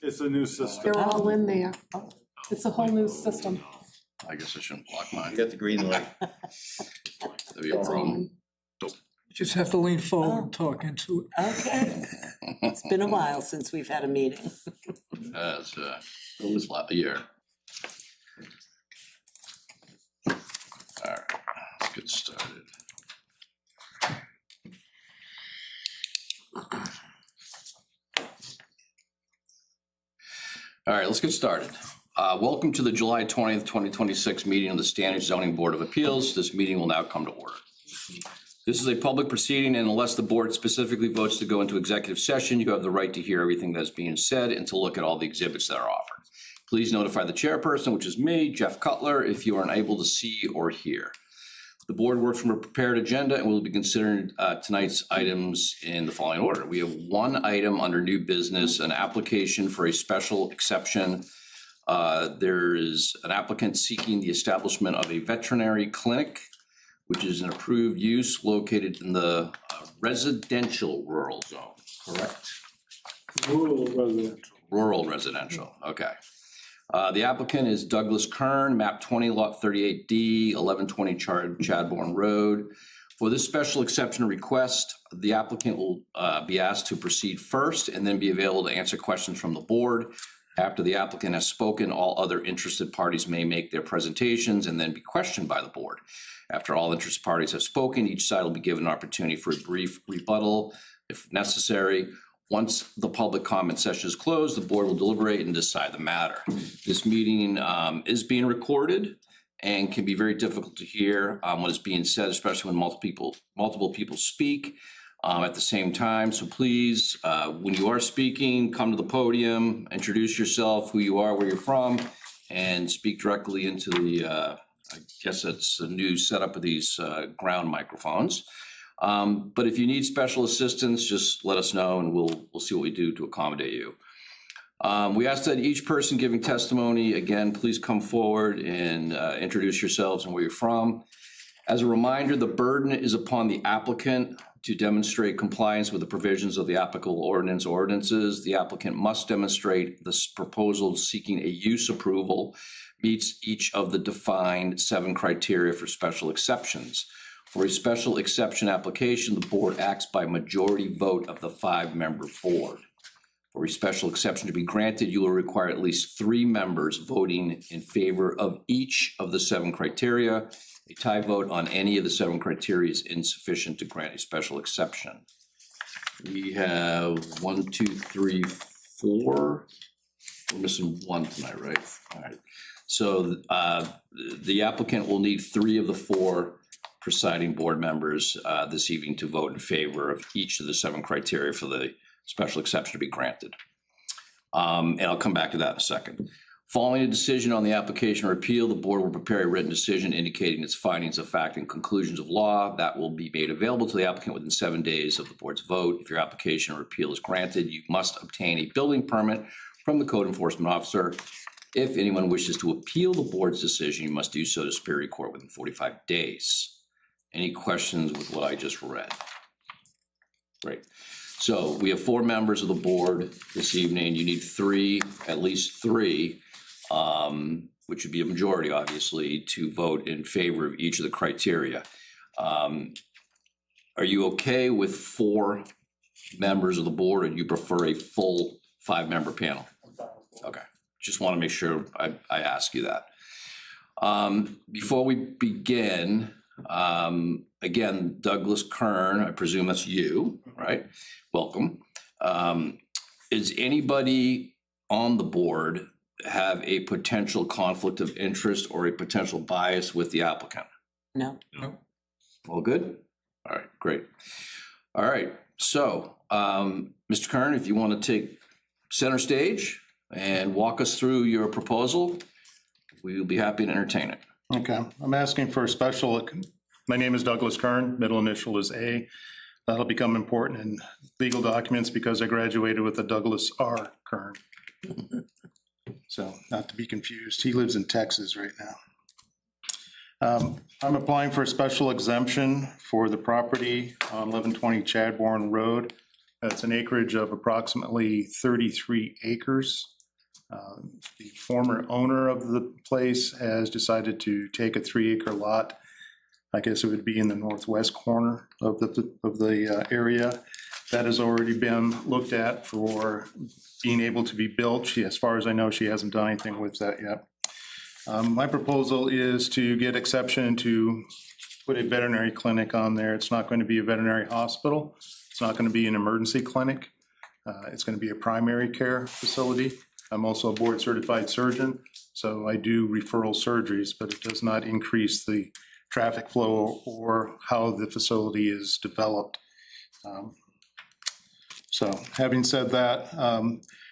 It's a new system. They're all in there. It's a whole new system. I guess I shouldn't block mine. You got the green light. That'd be a problem. You just have to lean forward and talk into it. Okay. It's been a while since we've had a meeting. As it was a year. All right, let's get started. All right, let's get started. Welcome to the July 20th, 2026 meeting of the Standish Zoning Board of Appeals. This meeting will now come to order. This is a public proceeding, and unless the board specifically votes to go into executive session, you have the right to hear everything that's being said and to look at all the exhibits that are offered. Please notify the chairperson, which is me, Jeff Cutler, if you are unable to see or hear. The board works from a prepared agenda and will be considering tonight's items in the following order. We have one item under new business, an application for a special exception. There is an applicant seeking the establishment of a veterinary clinic, which is an approved use located in the residential rural zone, correct? Rural residential. Rural residential, okay. The applicant is Douglas Kern, map 20, lot 38D, 1120 Chadbourne Road. For this special exception request, the applicant will be asked to proceed first and then be available to answer questions from the board. After the applicant has spoken, all other interested parties may make their presentations and then be questioned by the board. After all interested parties have spoken, each side will be given an opportunity for a brief rebuttal if necessary. Once the public comment session is closed, the board will deliberate and decide the matter. This meeting is being recorded and can be very difficult to hear what is being said, especially when multiple people speak at the same time. So please, when you are speaking, come to the podium, introduce yourself, who you are, where you're from, and speak directly into the, I guess it's a new setup of these ground microphones. But if you need special assistance, just let us know and we'll see what we do to accommodate you. We ask that each person giving testimony, again, please come forward and introduce yourselves and where you're from. As a reminder, the burden is upon the applicant to demonstrate compliance with the provisions of the applicable ordinances. The applicant must demonstrate this proposal seeking a use approval meets each of the defined 7 criteria for special exceptions. For a special exception application, the board acts by majority vote of the 5-member board. For a special exception to be granted, you will require at least 3 members voting in favor of each of the 7 criteria. A tie vote on any of the 7 criteria is insufficient to grant a special exception. We have 1, 2, 3, 4. We're missing 1 tonight, right? All right. So the applicant will need 3 of the 4 presiding board members this evening to vote in favor of each of the 7 criteria for the special exception to be granted. And I'll come back to that in a second. Following a decision on the application or appeal, the board will prepare a written decision indicating its findings of fact and conclusions of law that will be made available to the applicant within 7 days of the board's vote. If your application or appeal is granted, you must obtain a building permit from the code enforcement officer. If anyone wishes to appeal the board's decision, you must do so to Superior Court within 45 days. Any questions with what I just read? Great. So we have 4 members of the board this evening. You need 3, at least 3, which would be a majority, obviously, to vote in favor of each of the criteria. Are you okay with 4 members of the board, or do you prefer a full 5-member panel? Okay. Just want to make sure I ask you that. Before we begin, again, Douglas Kern, I presume that's you, right? Welcome. Is anybody on the board have a potential conflict of interest or a potential bias with the applicant? No. All good? All right, great. All right, so Mr. Kern, if you want to take center stage and walk us through your proposal, we will be happy to entertain it. Okay, I'm asking for a special, my name is Douglas Kern, middle initial is A. That'll become important in legal documents because I graduated with a Douglas R. Kern. So not to be confused, he lives in Texas right now. I'm applying for a special exemption for the property on 1120 Chadbourne Road. It's an acreage of approximately 33 acres. The former owner of the place has decided to take a 3-acre lot. I guess it would be in the northwest corner of the area. That has already been looked at for being able to be built. As far as I know, she hasn't done anything with that yet. My proposal is to get exception to put a veterinary clinic on there. It's not going to be a veterinary hospital. It's not going to be an emergency clinic. It's going to be a primary care facility. I'm also a board certified surgeon, so I do referral surgeries, but it does not increase the traffic flow or how the facility is developed. So having said that,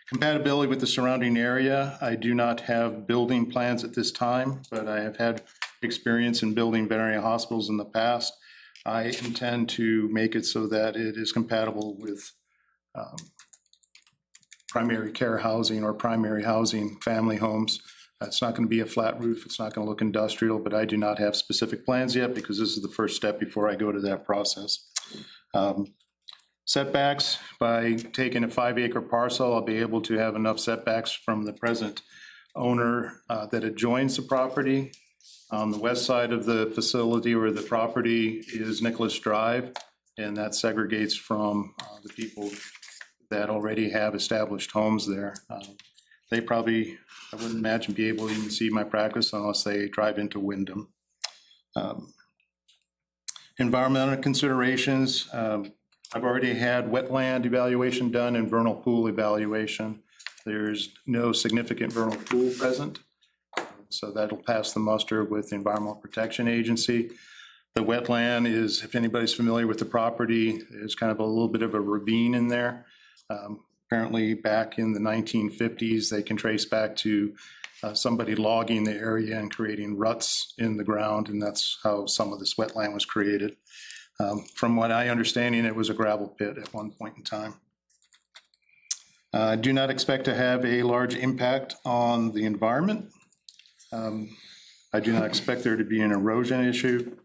compatibility with the surrounding area, I do not have building plans at this time, but I have had experience in building veterinary hospitals in the past. I intend to make it so that it is compatible with primary care housing or primary housing family homes. It's not going to be a flat roof. It's not going to look industrial, but I do not have specific plans yet because this is the first step before I go to that process. Setbacks, by taking a 5-acre parcel, I'll be able to have enough setbacks from the present owner that adjoins the property. On the west side of the facility or the property is Nicholas Drive, and that segregates from the people that already have established homes there. They probably, I wouldn't imagine, be able to even see my practice unless they drive into Wyndham. Environmental considerations, I've already had wetland evaluation done and vernal pool evaluation. There's no significant vernal pool present, so that'll pass the muster with the Environmental Protection Agency. The wetland is, if anybody's familiar with the property, there's kind of a little bit of a ravine in there. Apparently back in the 1950s, they can trace back to somebody logging the area and creating ruts in the ground, and that's how some of this wetland was created. From what I understand, it was a gravel pit at one point in time. I do not expect to have a large impact on the environment. I do not expect there to be an erosion issue.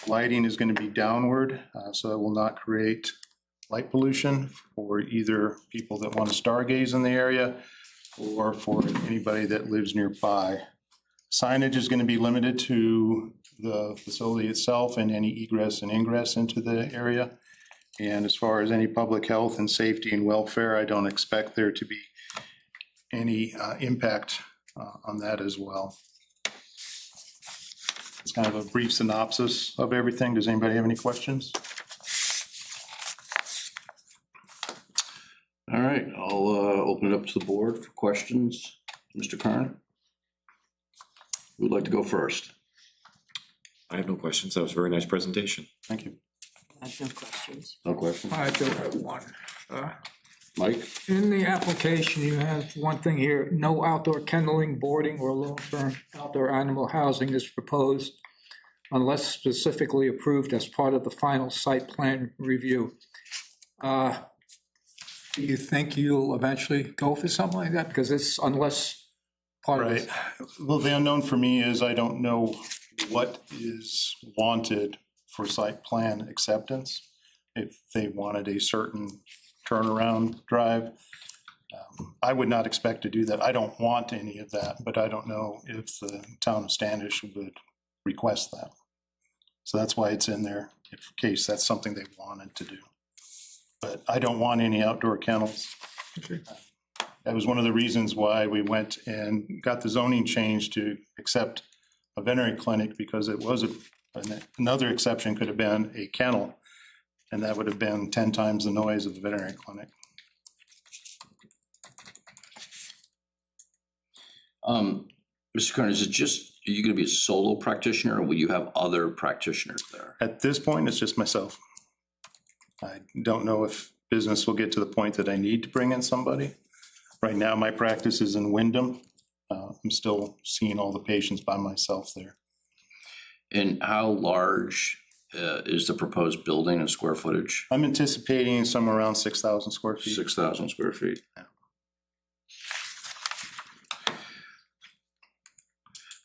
Lighting is going to be downward, so it will not create light pollution for either people that want to stargaze in the area or for anybody that lives nearby. Signage is going to be limited to the facility itself and any egress and ingress into the area. And as far as any public health and safety and welfare, I don't expect there to be any impact on that as well. It's kind of a brief synopsis of everything. Does anybody have any questions? All right, I'll open it up to the board for questions. Mr. Kern? Who would like to go first? I have no questions. That was a very nice presentation. Thank you. I have no questions. No questions? I do have one. Mike? In the application, you have one thing here, no outdoor kenneling, boarding, or long-term outdoor animal housing is proposed unless specifically approved as part of the final site plan review. Do you think you'll eventually go for something like that? Because it's unless part of Right. it. Well, the unknown for me is I don't know what is wanted for site plan acceptance. If they wanted a certain turnaround drive, I would not expect to do that. I don't want any of that, but I don't know if the town of Standish would request that. So that's why it's in there, in case that's something they wanted to do. But I don't want any outdoor kennels. Okay. That was one of the reasons why we went and got the zoning change to accept a veterinary clinic, because it was another exception could have been a kennel, and that would have been 10 times the noise of the veterinary clinic. Mr. Kern, is it just, are you going to be a solo practitioner, or will you have other practitioners there? At this point, it's just myself. I don't know if business will get to the point that I need to bring in somebody. Right now, my practice is in Wyndham. I'm still seeing all the patients by myself there. And how large is the proposed building in square footage? I'm anticipating somewhere around 6,000 square feet. 6,000 square feet. Yeah.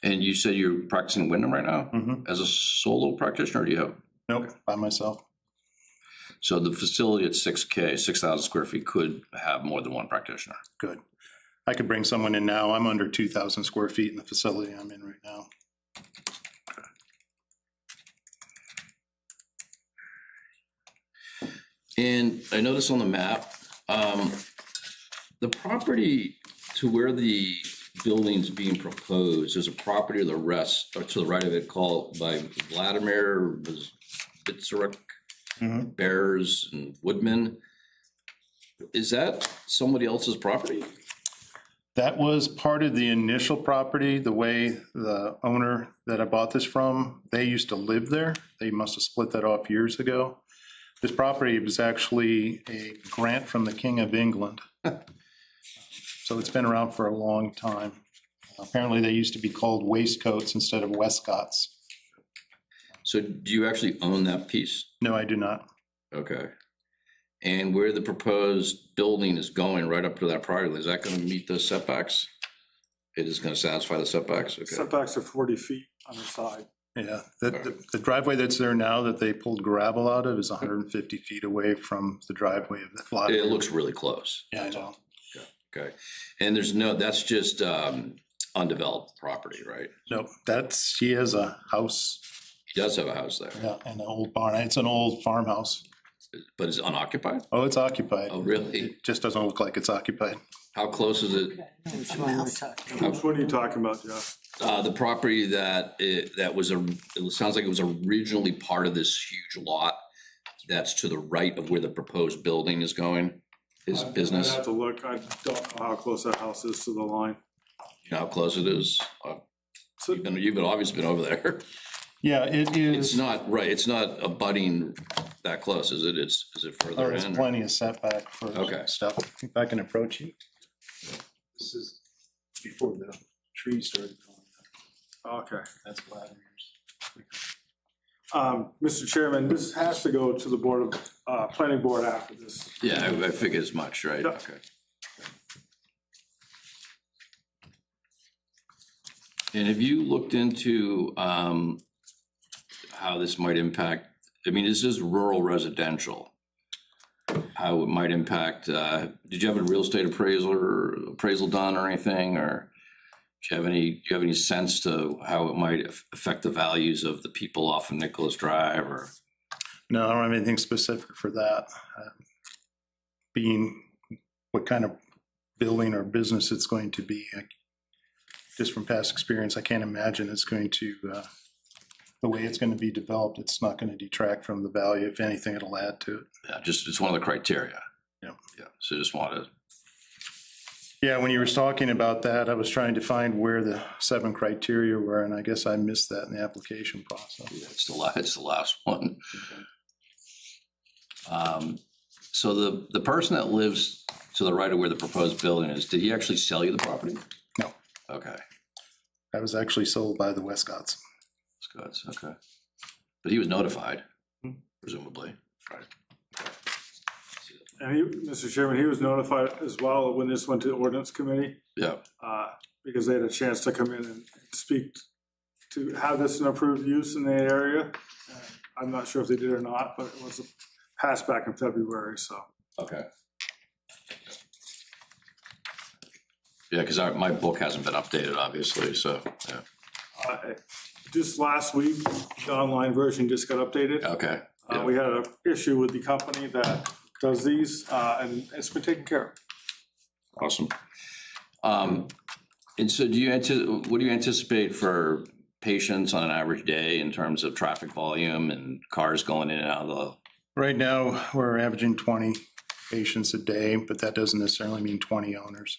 And you said you're practicing Wyndham right now? Mhm. As a solo practitioner, or do you have? Nope, by myself. So the facility at 6K, 6,000 square feet could have more than one practitioner. Good. I could bring someone in now. I'm under 2,000 square feet in the facility I'm in right now. And I noticed on the map, the property to where the building's being proposed, there's a property to the rest, or to the right of it called by Vladimir Bitzarek, Bears and Woodman. Is that somebody else's property? That was part of the initial property, the way the owner that I bought this from, they used to live there. They must have split that off years ago. This property was actually a grant from the King of England. So it's been around for a long time. Apparently they used to be called waistcoats instead of Westcotts. So do you actually own that piece? No, I do not. Okay. And where the proposed building is going right up to that property, is that gonna meet the setbacks? It is gonna satisfy the setbacks? Okay. Setbacks are 40 feet on the side. Yeah, the driveway that's there now that they pulled gravel out of is 150 feet away from the driveway of the flat. It looks really close. Yeah, I know. Okay. And there's no, that's just undeveloped property, right? No, he has a house, He does have a house there, yeah, and an old barn. It's an old farmhouse. but it's unoccupied? Oh, it's occupied. Oh, really? It just doesn't look like it's occupied. How close is it? Which one we're talking about? Which one are you talking about, Jeff? The property that was it sounds like it was originally part of this huge lot that's to the right of where the proposed building is going, his business. I have to look. I don't know how close that house is to the line. You know how close it is? So You've obviously been over there. Yeah, it It's is. not, right, it's not abutting that close, is it? Is it further There's in? plenty of setback for Okay. stuff. If I can approach you. This is before the trees started growing. Okay. That's Vladimir's. Mr. Chairman, this has to go to the board of, planning board after this. Yeah, I figured as much, right? Yeah. Okay. And have you looked into how this might impact, I mean, this is rural residential. How it might impact, did you have a real estate appraisal done or anything, or do you have any sense to how it might affect the values of the people off of Nicholas Drive, or? No, I don't have anything specific for that. Being what kind of building or business it's going to be. Just from past experience, I can't imagine it's going to, the way it's going to be developed, it's not going to detract from the value. If anything, it'll add to it. Yeah, just, it's one of the criteria. Yeah. Yeah, so just wanted, Yeah, when you were talking about that, I was trying to find where the 7 criteria were, and I guess I missed that in the application process. it's the last one. So the person that lives to the right of where the proposed building is, did he actually sell you the property? No, Okay, that was actually sold by the Westcotts. that's good, okay. But he was notified, presumably, right? And he, Mr. Chairman, he was notified as well when this went to the ordinance committee, Yeah, because they had a chance to come in and speak to have this an approved use in the area. I'm not sure if they did or not, but it was passed back in February, so. okay. Yeah, because my book hasn't been updated, obviously, so, yeah, Just last week, the online version just got updated. okay. Yeah. We had an issue with the company that does these, and it's been taken care of. Awesome. And so what do you anticipate for patients on an average day in terms of traffic volume and cars going in and out of the? Right now, we're averaging 20 patients a day, but that doesn't necessarily mean 20 owners.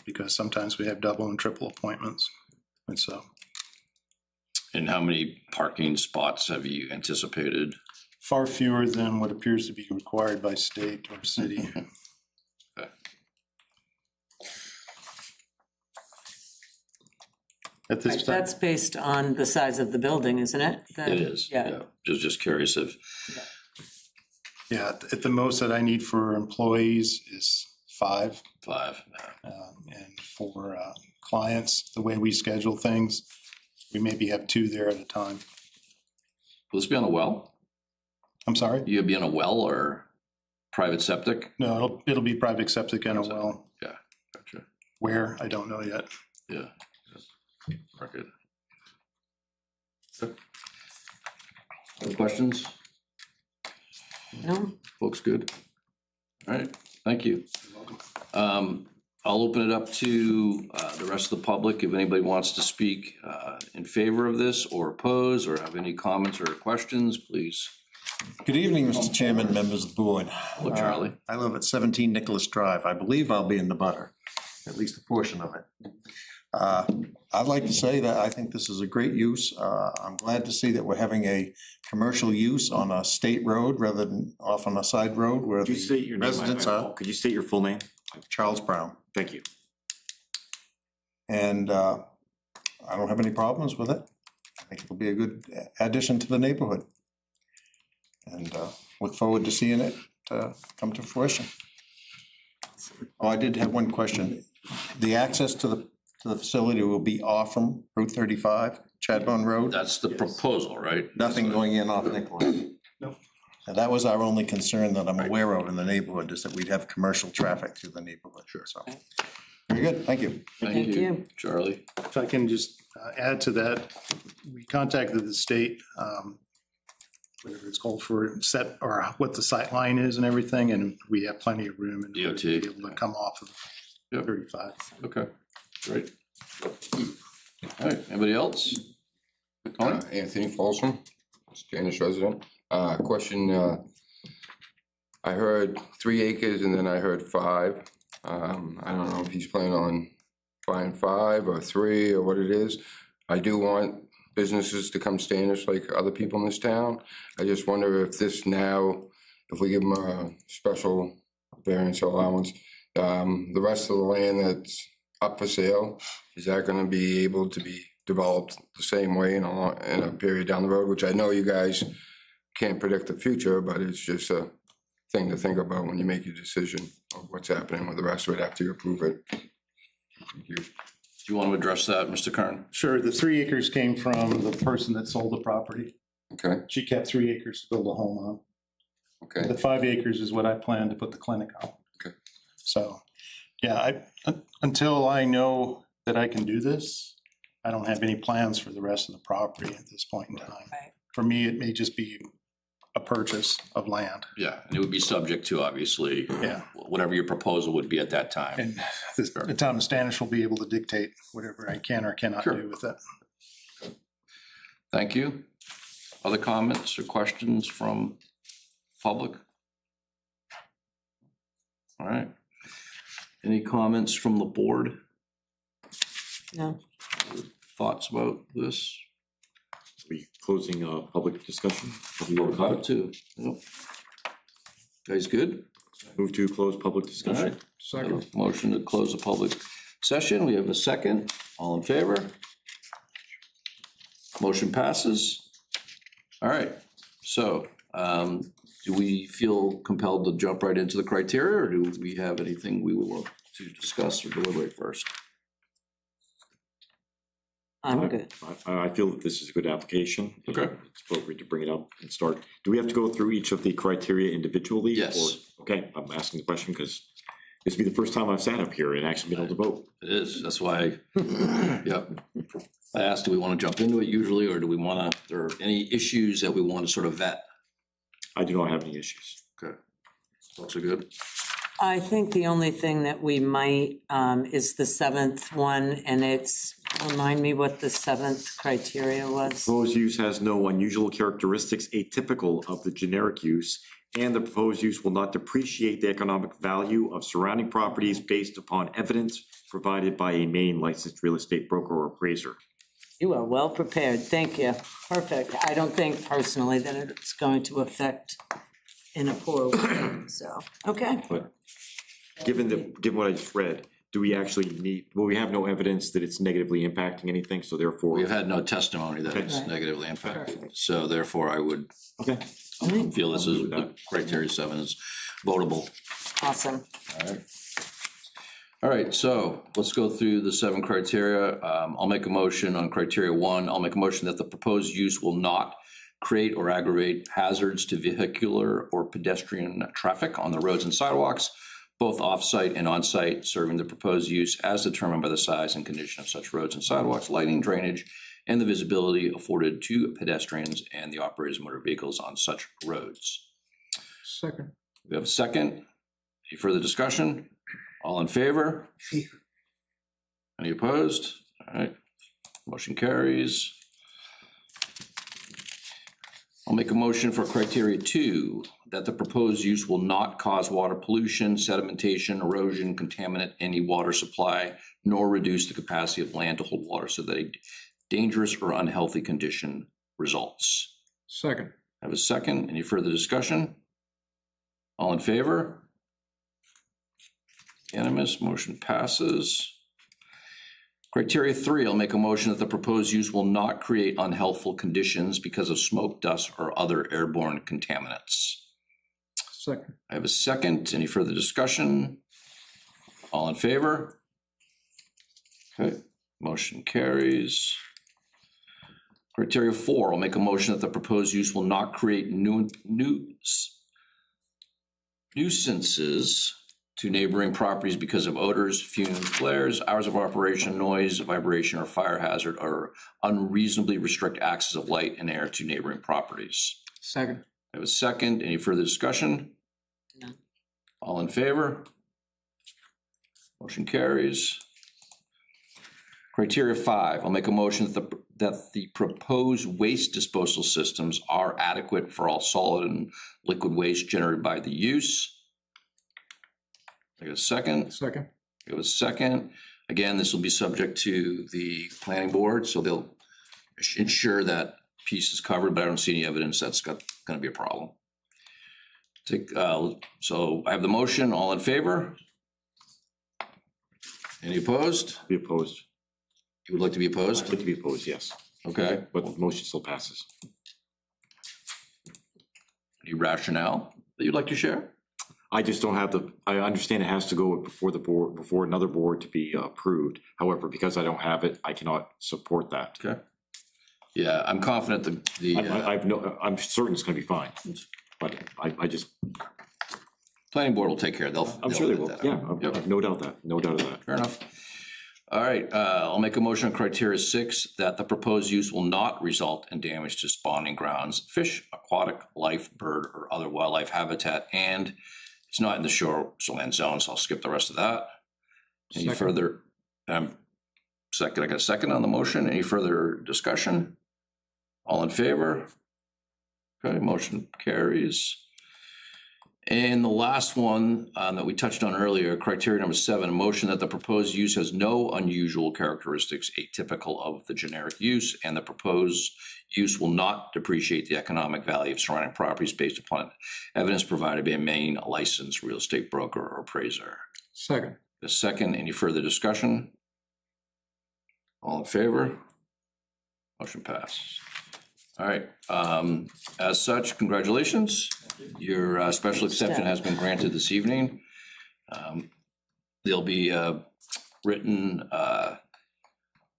Because sometimes we have double and triple appointments, and so. And how many parking spots have you anticipated? Far fewer than what appears to be required by state or city. Okay. At this Right, time, that's based on the size of the building, isn't it? It is, yeah. Just curious if, yeah, at the most that I need for employees is 5. 5, And for clients, the way we schedule things, we maybe have 2 there at a time. will this be on the well? I'm sorry? You be in a well or private septic? No, it'll be private septic and a well. Yeah, gotcha. Where, I don't know yet. Yeah. Very good. Okay. Other questions? No? Folks good? All right, thank you. I'll open it up to the rest of the public. If anybody wants to speak in favor of this or oppose or have any comments or questions, please. Good evening, Mr. Chairman, members of the board. Hello, Charlie. I live at 17 Nicholas Drive. I believe I'll be in the butter, at least a portion of it. I'd like to say that I think this is a great use. I'm glad to see that we're having a commercial use on a state road rather than off on a side road where Could you state your the name? residents are. Could you state your full name? Charles Brown. Thank you. And I don't have any problems with it. I think it'll be a good addition to the neighborhood. And look forward to seeing it come to fruition. Oh, I did have one question. The access to the facility will be off from Route 35, Chadbourne Road? That's the proposal, right? Nothing going in off Nicholas? No. And that was our only concern that I'm aware of in the neighborhood, is that we'd have commercial traffic through the neighborhood. Sure. So, very good, thank you. Thank you, Charlie. If I can just add to that, we contacted the state, whatever it's called for set, or what the sight line is and everything, and we have plenty of room and DOT. be able to come off of Yep. 35. Okay, great. All right, anybody else? Tony? Anthony Folsom, Standish resident. Question, I heard 3 acres and then I heard 5. I don't know if he's planning on buying 5 or 3 or what it is. I do want businesses to come Standish like other people in this town. I just wonder if this now, if we give them a special variance or allowance, the rest of the land that's up for sale, is that gonna be able to be developed the same way in a period down the road, which I know you guys can't predict the future, but it's just a thing to think about when you make your decision of what's happening with the rest of it after you approve it. Thank you. Do you want to address that, Mr. Kern? Sure, the 3 acres came from the person that sold the property. Okay, She kept 3 acres to build a home on. okay, The 5 acres is what I plan to put the clinic on. Okay. So, yeah, until I know that I can do this, I don't have any plans for the rest of the property at this point in time. Right. For me, it may just be a purchase of land. Yeah, and it would be subject to, obviously, Yeah. whatever your proposal would be at that time. And the town of Standish will be able to dictate whatever I can or cannot Sure. do with it. Thank you. Other comments or questions from public? All right. Any comments from the board? No. Thoughts about this? We closing public discussion? Have you all caught About it? two. Yep. Guys good? Move to close public All discussion. right. Second. Motion to close the public session. We have a second. All in favor? Motion passes. All right. So, do we feel compelled to jump right into the criteria, or do we have anything we would want to discuss or deliberate first? I'm good. I feel that this is a good application. Okay. It's appropriate to bring it up and start. Do we have to go through each of the criteria individually? Yes. Or- Okay, I'm asking the question because this will be the first time I've sat up here and actually been able to vote. It is, that's why, yep. I asked, do we want to jump into it usually, or do we want to, there are any issues that we want to sort of vet? I do not have any issues. Okay. Folks are good? I think the only thing that we might is the 7th one, and it's, remind me what the 7th criteria was. Proposed use has no unusual characteristics atypical of the generic use, and the proposed use will not depreciate the economic value of surrounding properties based upon evidence provided by a Maine licensed real estate broker or appraiser. You are well prepared, thank you. Perfect. I don't think personally that it's going to affect in a poor way, so, okay. But given what I just read, do we actually need, well, we have no evidence that it's negatively impacting anything, so therefore. We've had no testimony that it's Right. negatively impacted, Perfect. so therefore I would Okay. feel this is, the criteria 7 is votable. Awesome. All right, so let's go through the 7 criteria. I'll make a motion on criteria 1. I'll make a motion that the proposed use will not create or aggravate hazards to vehicular or pedestrian traffic on the roads and sidewalks, both off-site and on-site, serving the proposed use as determined by the size and condition of such roads and sidewalks, lighting, drainage, and the visibility afforded to pedestrians and the operators of motor vehicles on such roads. Second. We have a second. Any further discussion? All in favor? Any opposed? All right, motion carries. I'll make a motion for criteria 2, that the proposed use will not cause water pollution, sedimentation, erosion, contaminate any water supply, nor reduce the capacity of land to hold water so that a dangerous or unhealthy condition results. Second. I have a second. Any further discussion? All in favor? Unanimous, motion passes. Criteria 3, I'll make a motion that the proposed use will not create unhealthful conditions because of smoke, dust, or other airborne contaminants. Second. I have a second. Any further discussion? All in favor? Okay, motion carries. Criteria 4, I'll make a motion that the proposed use will not create nuisances to neighboring properties because of odors, fumes, flares, hours of operation, noise, vibration, or fire hazard, or unreasonably restrict access of light and air to neighboring properties. Second. I have a second. Any further discussion? No. All in favor? Motion carries. Criteria 5, I'll make a motion that the proposed waste disposal systems are adequate for all solid and liquid waste generated by the use. I got a second. Second. I got a second. Again, this will be subject to the planning board, so they'll ensure that piece is covered, but I don't see any evidence that's gonna be a problem. So I have the motion. All in favor? Any opposed? Be opposed. You would like to be opposed? I'd like to be opposed, yes, Okay. but the motion still passes. Any rationale that you'd like to share? I just don't have I understand it has to go before the board, before another board to be approved. However, because I don't have it, I cannot support that. Okay. Yeah, I'm confident I'm certain it's gonna be fine, but I just, planning board will take care of it. I'm sure they will, that. yeah, Yep. I've no doubt of that. Fair enough. All right, I'll make a motion on criteria 6 that the proposed use will not result in damage to spawning grounds, fish, aquatic life, bird, or other wildlife habitat, and it's not in the shoreline zone, so I'll skip the rest of that. Any Second. further, second, I got a second on the motion. Any further discussion? All in favor? Okay, motion carries. And the last one that we touched on earlier, criteria number 7, a motion that the proposed use has no unusual characteristics atypical of the generic use, and the proposed use will not depreciate the economic value of surrounding properties based upon evidence provided by a Maine licensed real estate broker or appraiser. Second. The second, any further discussion? All in favor? Motion passes. All right, as such, congratulations. Your special exception has been granted this evening. There'll be a written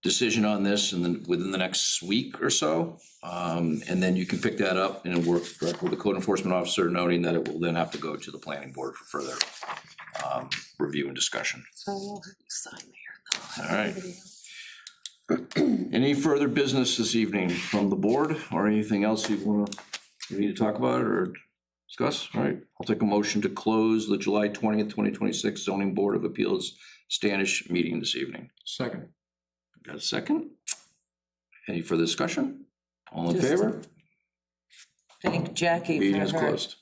decision on this within the next week or so. And then you can pick that up and work directly with the code enforcement officer, noting that it will then have to go to the planning board for further review and discussion. So we'll have you sign there. All right. Any further business this evening from the board or anything else you need to talk about or discuss? All right, I'll take a motion to close the July 20th, 2026 Zoning Board of Appeals Standish meeting this evening. Second. Got a second? Any further discussion? All in Just- favor? Thank Jackie Meeting for is her closed.